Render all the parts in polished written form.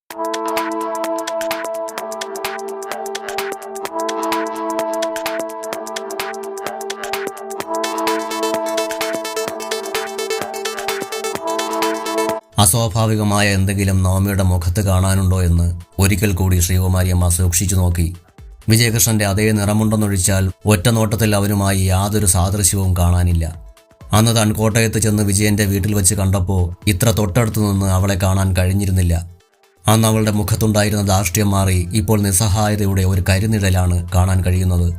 അസ്വാഭാവികമായ എന്തെങ്കിലും നവമിയുടെ മുഖത്ത് കാണാനുണ്ടോ എന്ന് ഒരിക്കൽ കൂടി ശ്രീകുമാരിയമ്മ സൂക്ഷിച്ചു നോക്കി. വിജയകൃഷ്ണന്റെ അതേ നിറമുണ്ടെന്നൊഴിച്ചാൽ ഒറ്റ നോട്ടത്തിൽ അവനുമായി യാതൊരു സാദൃശ്യവും കാണാനില്ല. അന്ന് താൻ കോട്ടയത്ത് ചെന്ന് വിജയന്റെ വീട്ടിൽ വെച്ച് കണ്ടപ്പോൾ ഇത്ര തൊട്ടടുത്തു നിന്ന് അവളെ കാണാൻ കഴിഞ്ഞിരുന്നില്ല. അന്ന് അവളുടെ മുഖത്തുണ്ടായിരുന്ന ധാർഷ്ട്യം മാറി ഇപ്പോൾ നിസ്സഹായതയുടെ ഒരു കരിനിഴലാണ് കാണാൻ കഴിയുന്നത്.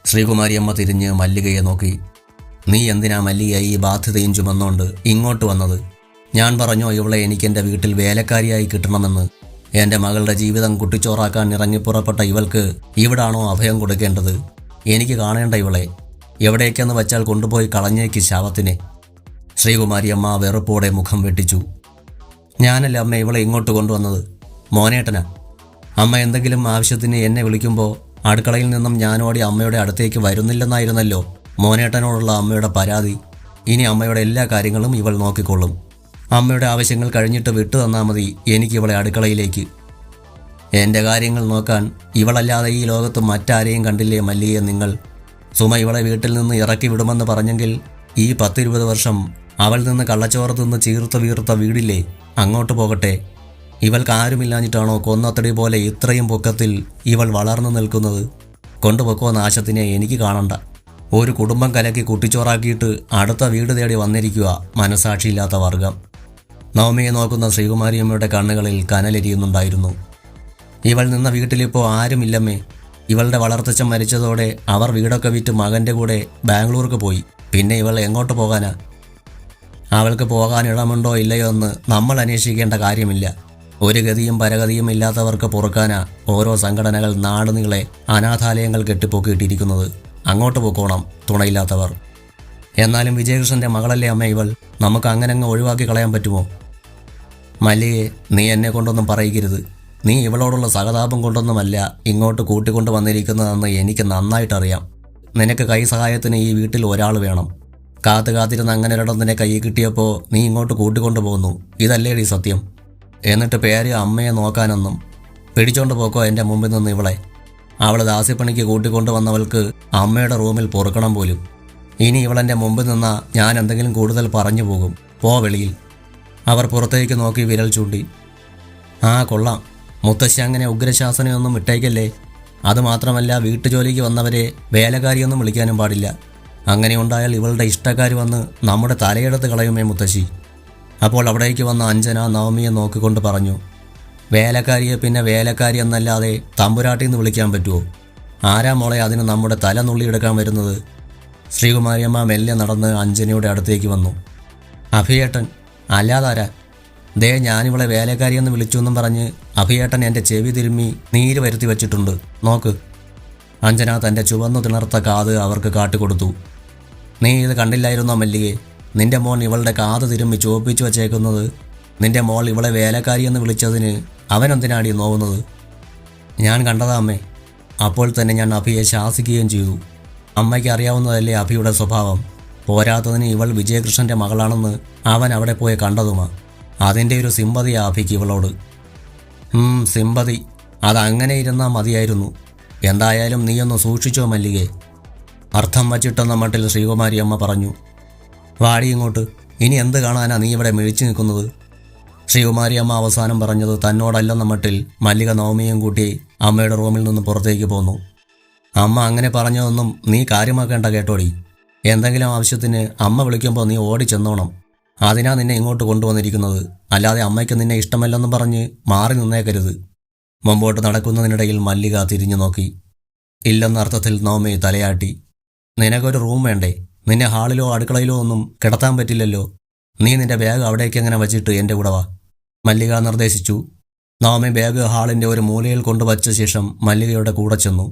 ശ്രീകുമാരിയമ്മ തിരിഞ്ഞ് മല്ലികയെ നോക്കി. നീ എന്തിനാ മല്ലിക ഈ ബാധ്യതയും ചുമന്നുകൊണ്ട് ഇങ്ങോട്ട് വന്നത്? ഞാൻ പറഞ്ഞോ ഇവളെ എനിക്കെൻ്റെ വീട്ടിൽ വേലക്കാരിയായി കിട്ടണമെന്ന്? എൻ്റെ മകളുടെ ജീവിതം കുട്ടിച്ചോറാക്കാൻ ഇറങ്ങിപ്പുറപ്പെട്ട ഇവൾക്ക് ഇവിടാണോ അഭയം കൊടുക്കേണ്ടത്? എനിക്ക് കാണേണ്ട ഇവളെ. എവിടേക്കെന്ന് വച്ചാൽ കൊണ്ടുപോയി കളഞ്ഞേക്ക് ശവത്തിനെ. ശ്രീകുമാരിയമ്മ വെറുപ്പോടെ മുഖം വെട്ടിച്ചു. ഞാനല്ല അമ്മ ഇവളെ ഇങ്ങോട്ട് കൊണ്ടുവന്നത്, മോനേട്ടനാ. അമ്മ എന്തെങ്കിലും ആവശ്യത്തിന് എന്നെ വിളിക്കുമ്പോൾ അടുക്കളയിൽ നിന്നും ഞാനോടി അമ്മയുടെ അടുത്തേക്ക് വരുന്നില്ലെന്നായിരുന്നല്ലോ മോനേട്ടനോടുള്ള അമ്മയുടെ പരാതി. ഇനി അമ്മയുടെ എല്ലാ കാര്യങ്ങളും ഇവൾ നോക്കിക്കൊള്ളും. അമ്മയുടെ ആവശ്യങ്ങൾ കഴിഞ്ഞിട്ട് വിട്ടു തന്നാൽ മതി എനിക്കിവളെ അടുക്കളയിലേക്ക്. എൻ്റെ കാര്യങ്ങൾ നോക്കാൻ ഇവളല്ലാതെ ഈ ലോകത്ത് മറ്റാരെയും കണ്ടില്ലേ മല്ലികയെ നിങ്ങൾ? സുമ ഇവളെ വീട്ടിൽ നിന്ന് ഇറക്കി വിടുമെന്ന് പറഞ്ഞെങ്കിൽ ഈ 10-20 വർഷം അവൾ നിന്ന് കള്ളച്ചോറ് തിന്ന് ചീർത്ത് വീർത്ത വീടില്ലേ, അങ്ങോട്ട് പോകട്ടെ. ഇവൾക്ക് ആരുമില്ലാഞ്ഞിട്ടാണോ കൊന്നത്തടി പോലെ ഇത്രയും പൊക്കത്തിൽ ഇവൾ വളർന്നു നിൽക്കുന്നത്? കൊണ്ടുപോക്കോ നാശത്തിനെ എനിക്ക് കാണണ്ട. ഒരു കുടുംബം കലക്കി കുട്ടിച്ചോറാക്കിയിട്ട് അടുത്ത വീട് തേടി വന്നിരിക്കുക മനസാക്ഷിയില്ലാത്ത വർഗം. നവമിയെ നോക്കുന്ന ശ്രീകുമാരിയമ്മയുടെ കണ്ണുകളിൽ കനലെരിയുന്നുണ്ടായിരുന്നു. ഇവൾ നിന്ന വീട്ടിലിപ്പോൾ ആരുമില്ലമ്മേ. ഇവളുടെ വളർത്തച്ഛൻ മരിച്ചതോടെ അവർ വീടൊക്കെ വിറ്റ് മകൻ്റെ കൂടെ ബാംഗ്ലൂർക്ക് പോയി. പിന്നെ ഇവൾ എങ്ങോട്ട് പോകാനാ? അവൾക്ക് പോകാൻ ഇടമുണ്ടോ ഇല്ലയോ എന്ന് നമ്മൾ അന്വേഷിക്കേണ്ട കാര്യമില്ല. ഒരു ഗതിയും പരഗതിയും ഇല്ലാത്തവർക്ക് പൊറുക്കാനാ ഓരോ സംഘടനകൾ നാടുനീളെ അനാഥാലയങ്ങൾ കെട്ടിപ്പൊക്കിയിട്ടിരിക്കുന്നത്. അങ്ങോട്ട് പോക്കോണം തുണയില്ലാത്തവർ. എന്നാലും വിജയകൃഷ്ണന്റെ മകളല്ലേ അമ്മ ഇവൾ. നമുക്ക് അങ്ങനെ അങ്ങ് ഒഴിവാക്കി കളയാൻ പറ്റുമോ? മല്ലികയെ, നീ എന്നെ കൊണ്ടൊന്നും പറയിക്കരുത്. നീ ഇവളോടുള്ള സഹതാപം കൊണ്ടൊന്നുമല്ല ഇങ്ങോട്ട് കൂട്ടിക്കൊണ്ട് വന്നിരിക്കുന്നതെന്ന് എനിക്ക് നന്നായിട്ടറിയാം. നിനക്ക് കൈ സഹായത്തിന് ഈ വീട്ടിൽ ഒരാൾ വേണം. കാത്തിരുന്ന് അങ്ങനെ ഒരിടം നിന്നെ കൈ കിട്ടിയപ്പോൾ നീ ഇങ്ങോട്ട് കൂട്ടിക്കൊണ്ടു പോകുന്നു. ഇതല്ലേടി സത്യം? എന്നിട്ട് പേര് അമ്മയെ നോക്കാനൊന്നും. പിടിച്ചോണ്ട് പോക്കോ എൻ്റെ മുമ്പിൽ നിന്ന് ഇവളെ. അവൾ ദാസ്യപ്പണിക്ക് കൂട്ടിക്കൊണ്ടു വന്നവൾക്ക് അമ്മയുടെ റൂമിൽ പൊറുക്കണം പോലും. ഇനി ഇവളെൻ്റെ മുമ്പിൽ നിന്നാ ഞാൻ എന്തെങ്കിലും കൂടുതൽ പറഞ്ഞു പോകും. പോ വെളിയിൽ. അവർ പുറത്തേക്ക് നോക്കി വിരൽ ചൂണ്ടി. ആ കൊള്ളാം, മുത്തശ്ശി അങ്ങനെ ഉഗ്രശാസനയൊന്നും ഇട്ടേക്കല്ലേ. അതുമാത്രമല്ല വീട്ടുജോലിക്ക് വന്നവരെ വേലക്കാരിയൊന്നും വിളിക്കാനും പാടില്ല. അങ്ങനെ ഉണ്ടായാൽ ഇവളുടെ ഇഷ്ടക്കാർ വന്ന് നമ്മുടെ തലയെടുത്ത് കളയുമേ മുത്തശ്ശി. അപ്പോൾ അവിടേക്ക് വന്ന അഞ്ജന നവമിയെ നോക്കിക്കൊണ്ട് പറഞ്ഞു. വേലക്കാരിയെ പിന്നെ വേലക്കാരി എന്നല്ലാതെ തമ്പുരാട്ടിന്ന് വിളിക്കാൻ പറ്റുമോ? ആരാ മോളെ അതിന് നമ്മുടെ തല നുള്ളിയെടുക്കാൻ വരുന്നത്? ശ്രീകുമാരിയമ്മ മെല്ലെ നടന്ന് അഞ്ജനയുടെ അടുത്തേക്ക് വന്നു. അഭിയേട്ടൻ അല്ലാതാരാ? ദേ ഞാനിവളെ വേലക്കാരിയെന്ന് വിളിച്ചു എന്നും പറഞ്ഞ് അഭിയേട്ടൻ എൻ്റെ ചെവി തിരുമ്മി നീര് വരുത്തി വച്ചിട്ടുണ്ട്. നോക്ക്. അഞ്ജന തൻ്റെ ചുവന്നു തിണർത്ത കാത് അവർക്ക് കാട്ടിക്കൊടുത്തു. നീ ഇത് കണ്ടില്ലായിരുന്നോ മല്ലികെ? നിന്റെ മോൻ ഇവളുടെ കാത് തിരുമ്മി ചുവപ്പിച്ചു വച്ചേക്കുന്നത്. നിന്റെ മോൾ ഇവളെ വേലക്കാരിയെന്ന് വിളിച്ചതിന് അവനെന്തിനാടി നോവുന്നത്? ഞാൻ കണ്ടതാ അമ്മേ. അപ്പോൾ തന്നെ ഞാൻ അഭിയെ ശാസിക്കുകയും ചെയ്തു. അമ്മയ്ക്ക് അറിയാവുന്നതല്ലേ അഭിയുടെ സ്വഭാവം. പോരാത്തതിന് ഇവൾ വിജയകൃഷ്ണൻ്റെ മകളാണെന്ന് അവൻ അവിടെ പോയി കണ്ടതുമാ. അതിൻ്റെ ഒരു സിമ്പതിയാ അഭിക്ക് ഇവളോട്. സിമ്പതി. അതങ്ങനെ ഇരുന്നാൽ മതിയായിരുന്നു. എന്തായാലും നീയൊന്ന് സൂക്ഷിച്ചോ മല്ലികെ. അർത്ഥം വച്ചിട്ടെന്ന മട്ടിൽ ശ്രീകുമാരിയമ്മ പറഞ്ഞു. വാടി ഇങ്ങോട്ട്. ഇനി എന്ത് കാണാനാ നീ ഇവിടെ മിഴിച്ചു നിൽക്കുന്നത്? ശ്രീകുമാരിയമ്മ അവസാനം പറഞ്ഞത് തന്നോടല്ലെന്ന മട്ടിൽ മല്ലിക നവമിയും കൂട്ടി അമ്മയുടെ റൂമിൽ നിന്ന് പുറത്തേക്ക് പോന്നു. അമ്മ അങ്ങനെ പറഞ്ഞതൊന്നും നീ കാര്യമാക്കേണ്ട കേട്ടോടി. എന്തെങ്കിലും ആവശ്യത്തിന് അമ്മ വിളിക്കുമ്പോൾ നീ ഓടി ചെന്നോണം. അതിനാ നിന്നെ ഇങ്ങോട്ട് കൊണ്ടുവന്നിരിക്കുന്നത്. അല്ലാതെ അമ്മയ്ക്ക് നിന്നെ ഇഷ്ടമല്ലെന്നും പറഞ്ഞ് മാറി നിന്നേക്കരുത്. മുമ്പോട്ട് നടക്കുന്നതിനിടയിൽ മല്ലിക തിരിഞ്ഞു നോക്കി. ഇല്ലെന്ന അർത്ഥത്തിൽ നവമി തലയാട്ടി. നിനക്കൊരു റൂം വേണ്ടേ? നിന്നെ ഹാളിലോ അടുക്കളയിലോ ഒന്നും കിടത്താൻ പറ്റില്ലല്ലോ. നീ നിന്റെ ബാഗ് അവിടേക്ക് എങ്ങനെ വച്ചിട്ട് എൻ്റെ കൂടെ വാ, മല്ലിക നിർദ്ദേശിച്ചു. നവമി ബാഗ് ഹാളിൻ്റെ ഒരു മൂലയിൽ കൊണ്ടുവച്ച ശേഷം മല്ലികയുടെ കൂടെ ചെന്നു.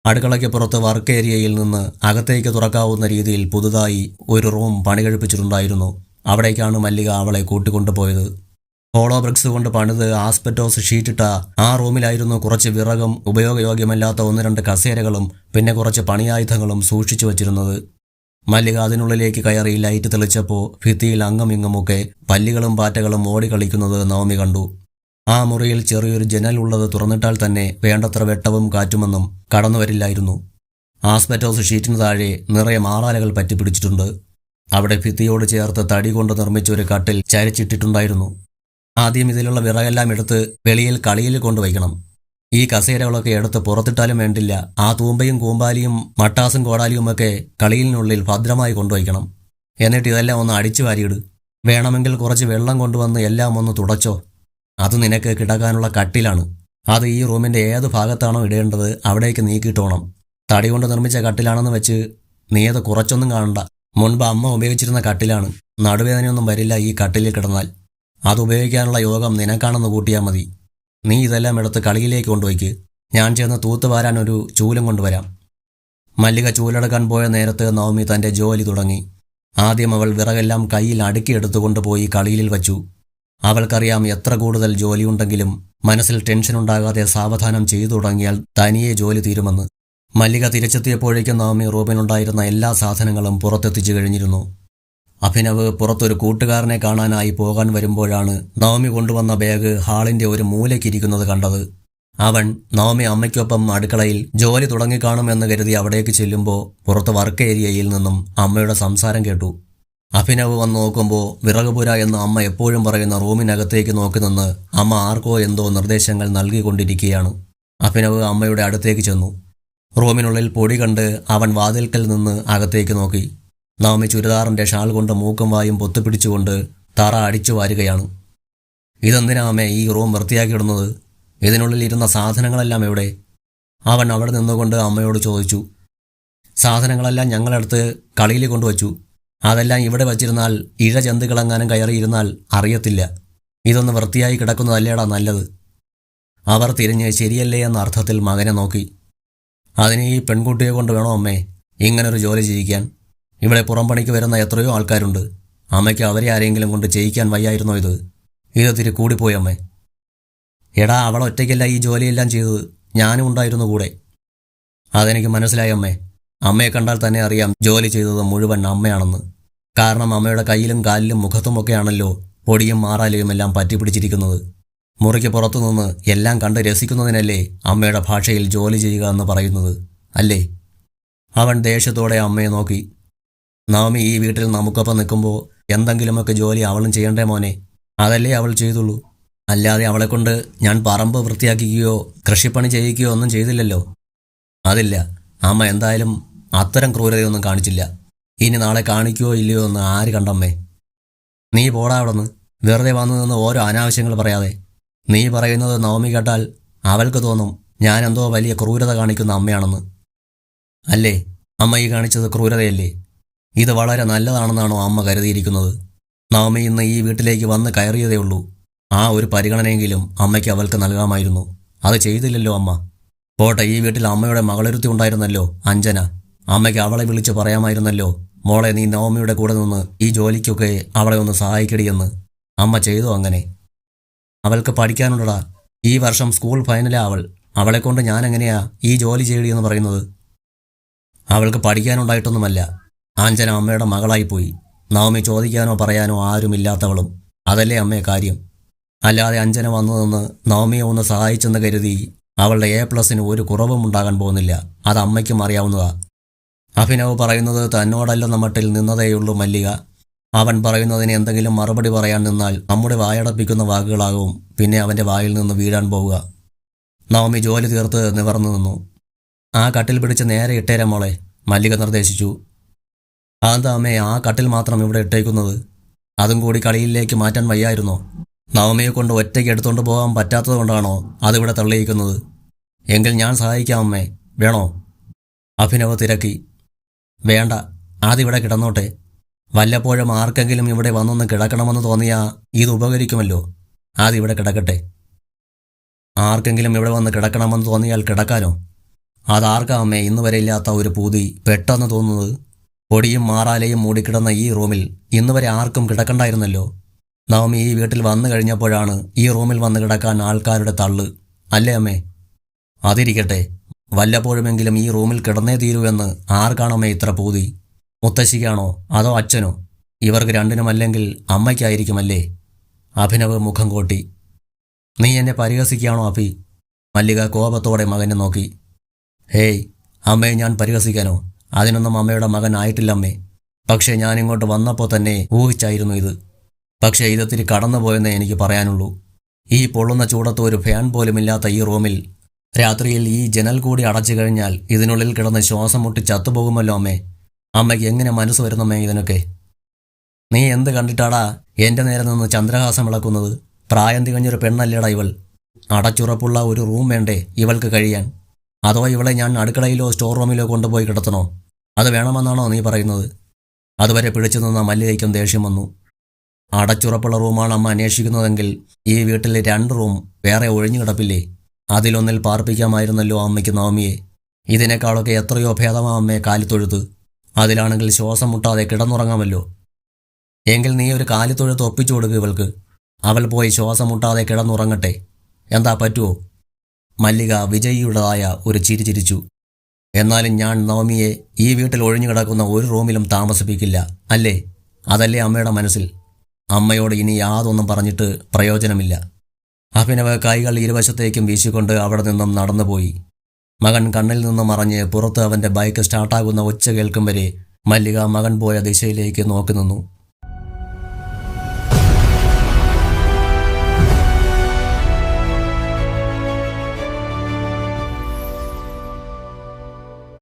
അടുക്കളയ്ക്ക് പുറത്ത് വർക്ക് ഏരിയയിൽ നിന്ന് അകത്തേക്ക് തുറക്കാവുന്ന രീതിയിൽ പുതുതായി ഒരു റൂം പണി കഴിപ്പിച്ചിട്ടുണ്ടായിരുന്നു. അവിടേക്കാണ് മല്ലിക അവളെ കൂട്ടിക്കൊണ്ടുപോയത്. ഹോളോ ബ്രിക്സ് കൊണ്ട് പണിത് ആസ്പെറ്റോസ് ഷീറ്റിട്ട ആ റൂമിലായിരുന്നു കുറച്ച് വിറകും ഉപയോഗയോഗ്യമല്ലാത്ത 1-2 കസേരകളും പിന്നെ കുറച്ച് പണിയായുധങ്ങളും സൂക്ഷിച്ചു വച്ചിരുന്നത്. മല്ലിക അതിനുള്ളിലേക്ക് കയറി ലൈറ്റ് തെളിച്ചപ്പോൾ ഭിത്തിയിൽ അങ്ങുമിങ്ങുമൊക്കെ പല്ലികളും പാറ്റകളും ഓടിക്കളിക്കുന്നത് നവമി കണ്ടു. ആ മുറിയിൽ ചെറിയൊരു ജനൽ ഉള്ളത് തുറന്നിട്ടാൽ തന്നെ വേണ്ടത്ര വെട്ടവും കാറ്റുമൊന്നും കടന്നു വരില്ലായിരുന്നു. ആസ്ബറ്റോസ് ഷീറ്റിന് താഴെ നിറയെ മാറാലകൾ പറ്റിപ്പിടിച്ചിട്ടുണ്ട്. അവിടെ ഭിത്തിയോട് ചേർത്ത് തടി കൊണ്ട് നിർമ്മിച്ച ഒരു കട്ടിൽ ചരിച്ചിട്ടിട്ടുണ്ടായിരുന്നു. ആദ്യം ഇതിലുള്ള വിറകെല്ലാം എടുത്ത് വെളിയിൽ കളിയിൽ കൊണ്ടുവയ്ക്കണം. ഈ കസേരകളൊക്കെ എടുത്ത് പുറത്തിട്ടാലും വേണ്ടില്ല, ആ തൂമ്പയും കൂമ്പാലിയും മട്ടാസും കോടാലിയുമൊക്കെ കളിയിലിനുള്ളിൽ ഭദ്രമായി കൊണ്ടുവയ്ക്കണം. എന്നിട്ട് ഇതെല്ലാം ഒന്ന് അടിച്ചു വാരിയിട്. വേണമെങ്കിൽ കുറച്ച് വെള്ളം കൊണ്ടുവന്ന് എല്ലാം ഒന്ന് തുടച്ചോ. അത് നിനക്ക് കിടക്കാനുള്ള കട്ടിലാണ്. അത് ഈ റൂമിൻ്റെ ഏത് ഭാഗത്താണോ ഇടേണ്ടത് അവിടേക്ക് നീക്കിയിട്ടോണം. തടി കൊണ്ട് നിർമ്മിച്ച കട്ടിലാണെന്ന് വെച്ച് നീ അത് കുറച്ചൊന്നും കാണണ്ട. മുൻപ് അമ്മ ഉപയോഗിച്ചിരുന്ന കട്ടിലാണ്. നടുവേദനയൊന്നും വരില്ല ഈ കട്ടിലിൽ കിടന്നാൽ. അത് ഉപയോഗിക്കാനുള്ള യോഗം നിനക്കാണെന്ന് കൂട്ടിയാൽ മതി. നീ ഇതെല്ലാം എടുത്ത് കളിയിലേക്ക് കൊണ്ടുപോയിക്ക്. ഞാൻ ചെന്ന് തൂത്തുവാരാൻ ഒരു ചൂലും കൊണ്ടുവരാം. മല്ലിക ചൂലെടുക്കാൻ പോയ നേരത്ത് നവമി തൻ്റെ ജോലി തുടങ്ങി. ആദ്യം അവൾ വിറകെല്ലാം കയ്യിൽ അടുക്കിയെടുത്തു കൊണ്ടുപോയി കളിയിൽ വച്ചു. അവൾക്കറിയാം എത്ര കൂടുതൽ ജോലിയുണ്ടെങ്കിലും മനസ്സിൽ ടെൻഷനുണ്ടാകാതെ സാവധാനം ചെയ്തു തുടങ്ങിയാൽ തനിയെ ജോലി തീരുമെന്ന്. മല്ലിക തിരിച്ചെത്തിയപ്പോഴേക്കും നവമി റൂമിനുണ്ടായിരുന്ന എല്ലാ സാധനങ്ങളും പുറത്തെത്തിച്ചു കഴിഞ്ഞിരുന്നു. അഭിനവ് പുറത്തൊരു കൂട്ടുകാരനെ കാണാനായി പോകാൻ വരുമ്പോഴാണ് നവമി കൊണ്ടുവന്ന ബാഗ് ഹാളിൻ്റെ ഒരു മൂലയ്ക്കിരിക്കുന്നത് കണ്ടത്. അവൻ നവമി അമ്മയ്ക്കൊപ്പം അടുക്കളയിൽ ജോലി തുടങ്ങിക്കാണുമെന്ന് കരുതി അവിടേക്ക് ചെല്ലുമ്പോൾ പുറത്ത് വർക്ക് ഏരിയയിൽ നിന്നും അമ്മയുടെ സംസാരം കേട്ടു. അഭിനവ് വന്ന് നോക്കുമ്പോൾ വിറകുപുര എന്ന് അമ്മ എപ്പോഴും പറയുന്ന റൂമിനകത്തേക്ക് നോക്കി നിന്ന് അമ്മ ആർക്കോ എന്തോ നിർദ്ദേശങ്ങൾ നൽകിക്കൊണ്ടിരിക്കുകയാണ്. അഭിനവ് അമ്മയുടെ അടുത്തേക്ക് ചെന്നു. റൂമിനുള്ളിൽ പൊടി കണ്ട് അവൻ വാതിൽക്കൽ നിന്ന് അകത്തേക്ക് നോക്കി. നവമി ചുരിദാറിൻ്റെ ഷാൾ കൊണ്ട് മൂക്കും വായും പൊത്തുപിടിച്ചുകൊണ്ട് തറ അടിച്ചു വാരുകയാണ്. ഇതെന്തിനാ അമ്മേ ഈ റൂം വൃത്തിയാക്കിയിടുന്നത്? ഇതിനുള്ളിൽ ഇരുന്ന സാധനങ്ങളെല്ലാം എവിടെ? അവൻ അവിടെ നിന്നുകൊണ്ട് അമ്മയോട് ചോദിച്ചു. സാധനങ്ങളെല്ലാം ഞങ്ങളെടുത്ത് കളിയിൽ കൊണ്ടുവച്ചു. അതെല്ലാം ഇവിടെ വച്ചിരുന്നാൽ ഇഴജന്തുക്കളെങ്ങാനും കയറിയിരുന്നാൽ അറിയത്തില്ല. ഇതൊന്ന് വൃത്തിയായി കിടക്കുന്നതല്ലേടാ നല്ലത്. അവർ തിരിഞ്ഞ് ശരിയല്ലേ എന്ന അർത്ഥത്തിൽ മകനെ നോക്കി. അതിന് ഈ പെൺകുട്ടിയെ കൊണ്ട് വേണോ അമ്മേ ഇങ്ങനൊരു ജോലി ചെയ്യിക്കാൻ? ഇവിടെ പുറംപണിക്ക് വരുന്ന എത്രയോ ആൾക്കാരുണ്ട്. അമ്മയ്ക്ക് അവരെ ആരെങ്കിലും കൊണ്ട് ചെയ്യിക്കാൻ വയ്യായിരുന്നോ ഇത്? തിരി കൂടിപ്പോയി അമ്മേ. എടാ, അവൾ ഒറ്റയ്ക്കല്ല ഈ ജോലിയെല്ലാം ചെയ്തത്, ഞാനും ഉണ്ടായിരുന്നു കൂടെ. അതെനിക്ക് മനസ്സിലായി അമ്മേ. അമ്മയെ കണ്ടാൽ തന്നെ അറിയാം ജോലി ചെയ്തത് മുഴുവൻ അമ്മയാണെന്ന്. കാരണം അമ്മയുടെ കയ്യിലും കാലിലും മുഖത്തുമൊക്കെയാണല്ലോ പൊടിയും മാറാലയും എല്ലാം പറ്റിപ്പിടിച്ചിരിക്കുന്നത്. മുറിക്ക് പുറത്തുനിന്ന് എല്ലാം കണ്ട് രസിക്കുന്നതിനല്ലേ അമ്മയുടെ ഭാഷയിൽ ജോലി ചെയ്യുക എന്ന് പറയുന്നത്, അല്ലേ? അവൻ ദേഷ്യത്തോടെ അമ്മയെ നോക്കി. നവമി ഈ വീട്ടിൽ നമുക്കൊപ്പം നിൽക്കുമ്പോൾ എന്തെങ്കിലുമൊക്കെ ജോലി അവളും ചെയ്യണ്ടേ മോനെ? അതല്ലേ അവൾ ചെയ്തുള്ളൂ. അല്ലാതെ അവളെക്കൊണ്ട് ഞാൻ പറമ്പ് വൃത്തിയാക്കിക്കുകയോ കൃഷിപ്പണി ചെയ്യിക്കുകയോ ഒന്നും ചെയ്തില്ലല്ലോ. അതില്ല, അമ്മ എന്തായാലും അത്തരം ക്രൂരതയൊന്നും കാണിച്ചില്ല. ഇനി നാളെ കാണിക്കുകയോ ഇല്ലയോ എന്ന് ആര് കണ്ടമ്മേ? നീ പോടാ അവിടെ നിന്ന്. വെറുതെ വന്നു നിന്ന് ഓരോ അനാവശ്യങ്ങൾ പറയാതെ. നീ പറയുന്നത് നവമി കേട്ടാൽ അവൾക്ക് തോന്നും ഞാൻ എന്തോ വലിയ ക്രൂരത കാണിക്കുന്ന അമ്മയാണെന്ന്. അല്ലേ? അമ്മ ഈ കാണിച്ചത് ക്രൂരതയല്ലേ? ഇത് വളരെ നല്ലതാണെന്നാണോ അമ്മ കരുതിയിരിക്കുന്നത്? നവമി ഇന്ന് ഈ വീട്ടിലേക്ക് വന്ന് കയറിയതേ ഉള്ളൂ. ആ ഒരു പരിഗണനയെങ്കിലും അമ്മയ്ക്ക് അവൾക്ക് നൽകാമായിരുന്നു. അത് ചെയ്തില്ലല്ലോ അമ്മ. പോട്ടെ, ഈ വീട്ടിൽ അമ്മയുടെ മകളൊരുത്തി ഉണ്ടായിരുന്നല്ലോ, അഞ്ജന. അമ്മയ്ക്ക് അവളെ വിളിച്ച് പറയാമായിരുന്നല്ലോ, മോളെ നീ നവമിയുടെ കൂടെ നിന്ന് ഈ ജോലിക്കൊക്കെ അവളെ ഒന്ന് സഹായിക്കടിയെന്ന്. അമ്മ ചെയ്തോ അങ്ങനെ? അവൾക്ക് പഠിക്കാനുണ്ടടാ. ഈ വർഷം സ്കൂൾ ഫൈനലാ അവൾ. അവളെക്കൊണ്ട് ഞാൻ എങ്ങനെയാ ഈ ജോലി ചെയ്യടിയെന്ന് പറയുന്നത്? അവൾക്ക് പഠിക്കാനുണ്ടായിട്ടൊന്നുമല്ല. അഞ്ജന അമ്മയുടെ മകളായിപ്പോയി. നവമി ചോദിക്കാനോ പറയാനോ ആരുമില്ലാത്തവളും. അതല്ലേ അമ്മയെ കാര്യം. അല്ലാതെ അഞ്ജന വന്നു നിന്ന് നവമിയെ ഒന്ന് സഹായിച്ചെന്ന് കരുതി അവളുടെ A+ ഒരു കുറവും ഉണ്ടാകാൻ പോകുന്നില്ല. അത് അമ്മയ്ക്കും അറിയാവുന്നതാ. അഭിനവ് പറയുന്നത് തന്നോടല്ലെന്ന മട്ടിൽ നിന്നതേയുള്ളൂ മല്ലിക. അവൻ പറയുന്നതിന് എന്തെങ്കിലും മറുപടി പറയാൻ നിന്നാൽ നമ്മുടെ വായടപ്പിക്കുന്ന വാക്കുകളാകും പിന്നെ അവൻ്റെ വായിൽ നിന്ന് വീഴാൻ പോവുക. നവമി ജോലി തീർത്ത് നിവർന്നു നിന്നു. ആ കട്ടിൽ പിടിച്ച് നേരെ ഇട്ടേരാ മോളെ, മല്ലിക നിർദ്ദേശിച്ചു. അതെന്താ അമ്മേ ആ കട്ടിൽ മാത്രം ഇവിടെ ഇട്ടേക്കുന്നത്? അതും കൂടി കളിയിലേക്ക് മാറ്റാൻ വയ്യായിരുന്നോ? നവമിയെ കൊണ്ട് ഒറ്റയ്ക്ക് എടുത്തുകൊണ്ട് പോകാൻ പറ്റാത്തത് കൊണ്ടാണോ അതിവിടെ തള്ളിയിരിക്കുന്നത്? എങ്കിൽ ഞാൻ സഹായിക്കാം അമ്മേ, വേണോ? അഭിനവ് തിരക്കി. വേണ്ട, അതിവിടെ കിടന്നോട്ടെ. വല്ലപ്പോഴും ആർക്കെങ്കിലും ഇവിടെ വന്നൊന്ന് കിടക്കണമെന്ന് തോന്നിയാൽ ഇത് ഉപകരിക്കുമല്ലോ. അതിവിടെ കിടക്കട്ടെ. ആർക്കെങ്കിലും ഇവിടെ വന്ന് കിടക്കണമെന്ന് തോന്നിയാൽ കിടക്കാനോ? അതാർക്കാ അമ്മേ ഇന്ന് വരെ ഇല്ലാത്ത ഒരു പൂതി പെട്ടെന്ന് തോന്നുന്നത്? പൊടിയും മാറാലയും മൂടിക്കിടന്ന ഈ റൂമിൽ ഇന്ന് വരെ ആർക്കും കിടക്കണ്ടായിരുന്നല്ലോ. നവമി ഈ വീട്ടിൽ വന്നു കഴിഞ്ഞപ്പോഴാണ് ഈ റൂമിൽ വന്ന് കിടക്കാൻ ആൾക്കാരുടെ തള്ള്, അല്ലേ അമ്മേ? അതിരിക്കട്ടെ, വല്ലപ്പോഴുമെങ്കിലും ഈ റൂമിൽ കിടന്നേ തീരുവെന്ന് ആർക്കാണമ്മേ ഇത്ര പൂതി? മുത്തശ്ശിക്കാണോ അതോ അച്ഛനോ? ഇവർക്ക് രണ്ടിനുമല്ലെങ്കിൽ അമ്മയ്ക്കായിരിക്കുമല്ലേ? അഭിനവ് മുഖം കോട്ടി. നീ എന്നെ പരിഹസിക്കുകയാണോ അഭി? മല്ലിക കോപത്തോടെ മകനെ നോക്കി. ഹേയ്, അമ്മയെ ഞാൻ പരിഹസിക്കാനോ? അതിനൊന്നും അമ്മയുടെ മകൻ ആയിട്ടില്ല അമ്മേ. പക്ഷേ ഞാനിങ്ങോട്ട് വന്നപ്പോൾ തന്നെ ഊഹിച്ചായിരുന്നു ഇത്. പക്ഷേ ഇതൊത്തിരി കടന്നുപോയെന്നേ എനിക്ക് പറയാനുള്ളൂ. ഈ പൊള്ളുന്ന ചൂടത്ത് ഒരു ഫാൻ പോലുമില്ലാത്ത ഈ റൂമിൽ രാത്രിയിൽ ഈ ജനൽ കൂടി അടച്ചു കഴിഞ്ഞാൽ ഇതിനുള്ളിൽ കിടന്ന് ശ്വാസം മുട്ടി ചത്തുപോകുമല്ലോ അമ്മേ. അമ്മയ്ക്ക് എങ്ങനെ മനസ്സ് വരുന്നമ്മേ ഇതിനൊക്കെ? നീ എന്ത് കണ്ടിട്ടാടാ എൻ്റെ നേരെ നിന്ന് ചന്ദ്രഹാസം വിളക്കുന്നത്? പ്രായം തികഞ്ഞൊരു പെണ്ണല്ലേടാ ഇവൾ. അടച്ചുറപ്പുള്ള ഒരു റൂം വേണ്ടേ ഇവൾക്ക് കഴിയാൻ? അതോ ഇവളെ ഞാൻ അടുക്കളയിലോ സ്റ്റോർ റൂമിലോ കൊണ്ടുപോയി കിടത്തണോ? അത് വേണമെന്നാണോ നീ പറയുന്നത്? അതുവരെ പിടിച്ചു നിന്ന മല്ലികയ്ക്കും ദേഷ്യം വന്നു. അടച്ചുറപ്പുള്ള റൂമാണ് അമ്മ അന്വേഷിക്കുന്നതെങ്കിൽ ഈ വീട്ടിൽ 2 റൂം വേറെ ഒഴിഞ്ഞു കിടപ്പില്ലേ? അതിലൊന്നിൽ പാർപ്പിക്കാമായിരുന്നല്ലോ അമ്മയ്ക്ക് നവമിയെ. ഇതിനേക്കാളൊക്കെ എത്രയോ ഭേദമാ അമ്മയെ കാലിത്തൊഴുത്ത്. അതിലാണെങ്കിൽ ശ്വാസം മുട്ടാതെ കിടന്നുറങ്ങാമല്ലോ. എങ്കിൽ നീ ഒരു കാലിത്തൊഴുത്ത് ഒപ്പിച്ചു കൊടുക്കുക ഇവൾക്ക്. അവൾ പോയി ശ്വാസം മുട്ടാതെ കിടന്നുറങ്ങട്ടെ. എന്താ പറ്റുമോ? മല്ലിക വിജയിയുടേതായ ഒരു ചിരി ചിരിച്ചു. എന്നാലും ഞാൻ നവമിയെ ഈ വീട്ടിൽ ഒഴിഞ്ഞു കിടക്കുന്ന ഒരു റൂമിലും താമസിപ്പിക്കില്ല, അല്ലേ? അതല്ലേ അമ്മയുടെ മനസ്സിൽ? അമ്മയോട് ഇനി യാതൊന്നും പറഞ്ഞിട്ട് പ്രയോജനമില്ല. അഭിനവ് കൈകൾ ഇരുവശത്തേക്കും വീശിക്കൊണ്ട് അവിടെ നിന്നും നടന്നുപോയി. മകൻ കണ്ണിൽ നിന്നും മറഞ്ഞ് പുറത്ത് അവൻ്റെ ബൈക്ക് സ്റ്റാർട്ടാകുന്ന ഒച്ച കേൾക്കും വരെ മല്ലിക മകൻ പോയ ദിശയിലേക്ക് നോക്കി നിന്നു.